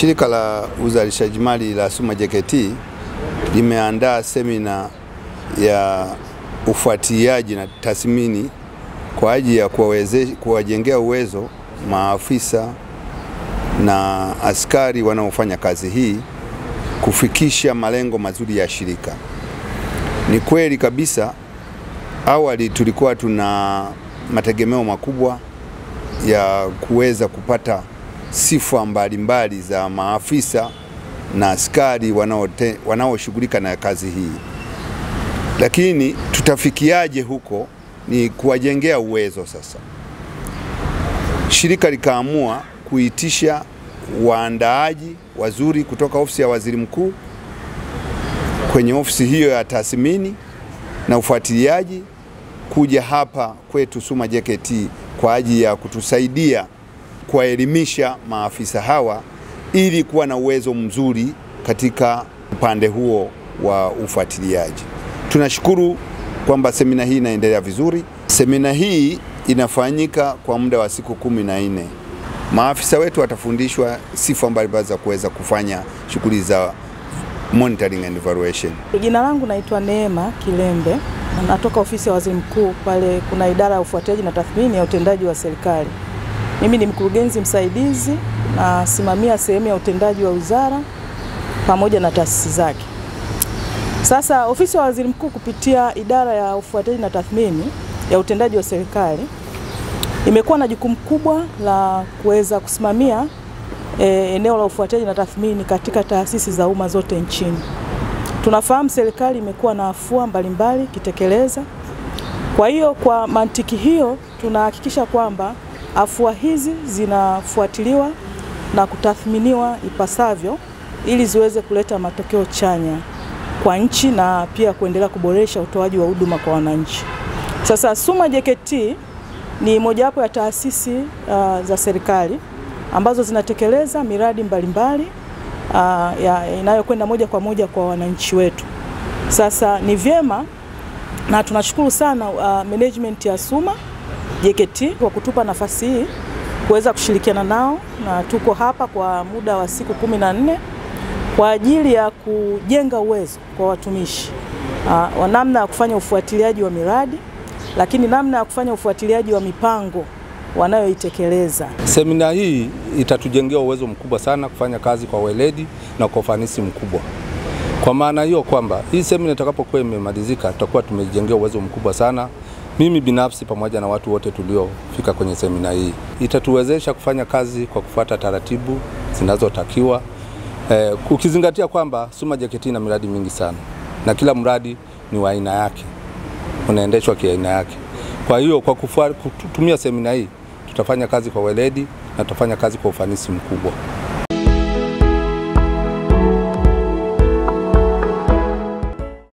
Shirika la uzalishaji mali la Suma JKT limeandaa semina ya ufuatiliaji na tathmini kwa ajili ya kuwajengea uwezo maafisa na askari wanaofanya kazi hii kufikisha malengo mazuri ya shirika. Ni kweli kabisa, awali tulikuwa tuna mategemeo makubwa ya kuweza kupata sifa mbalimbali za maafisa na askari wanaoshughulika na kazi hii. Lakini tutafikiaje huko ni kuwajengea uwezo sasa. Shirika likaamua kuitisha waandaaji wazuri kutoka ofisi ya Waziri Mkuu kwenye ofisi hiyo ya tathmini na ufuatiliaji kuja hapa kwetu Suma JKT kwa ajili ya kutusaidia kuwaelimisha maafisa hawa ili kuwa na uwezo mzuri katika upande huo wa ufuatiliaji. Tunashukuru kwamba semina hii inaendelea vizuri. Semina hii inafanyika kwa muda wa siku 14. Maafisa wetu watafundishwa sifa mbalimbali za kuweza kufanya shughuli za monitoring and evaluation. Jina langu naitwa Neema Kilembe, natoka ofisi ya Waziri Mkuu, pale kuna idara ya ufuatiliaji na tathmini ya utendaji wa serikali. Mimi ni mkurugenzi msaidizi na simamia sehemu ya utendaji wa wizara pamoja na taasisi zake. Sasa ofisi ya Waziri Mkuu kupitia idara ya ufuatiliaji na tathmini ya utendaji wa serikali imekuwa na jukumu kubwa la kuweza kusimamia eneo la ufuatiliaji na tathmini katika taasisi za umma zote nchini. Tunafahamu serikali imekuwa na afua mbalimbali kitekeleza. Kwa hiyo kwa mantiki hiyo tunahakikisha kwamba afua hizi zinafuatiliwa na kutathminiwa ipasavyo ili ziweze kuleta matokeo chanya kwa nchi na pia kuendelea kuboresha utoaji wa huduma kwa wananchi. Sasa Suma JKT ni mojawapo ya taasisi za serikali ambazo zinatekeleza miradi mbalimbali inayokwenda moja kwa moja kwa wananchi wetu. Sasa ni vyema na tunashukuru sana management ya Suma JKT kwa kutupa nafasi hii kuweza kushirikiana nao, na tuko hapa kwa muda wa siku 14 kwa ajili ya kujenga uwezo kwa watumishi wa namna ya kufanya ufuatiliaji wa miradi, lakini namna ya kufanya ufuatiliaji wa mipango wanayoitekeleza. Semina hii itatujengea uwezo mkubwa sana kufanya kazi kwa weledi na kwa ufanisi mkubwa. Kwa maana hiyo kwamba hii semina itakapokuwa imemalizika tutakuwa tumejengea uwezo mkubwa sana. Mimi binafsi pamoja na watu wote tuliofika kwenye semina hii, itatuwezesha kufanya kazi kwa kufuata taratibu zinazotakiwa. Ukizingatia kwamba Suma JKT ina miradi mingi sana na kila mradi ni wa aina yake, unaendeshwa kwa aina yake. Kwa hiyo kwa kutumia semina hii tutafanya kazi kwa weledi na tutafanya kazi kwa ufanisi mkubwa.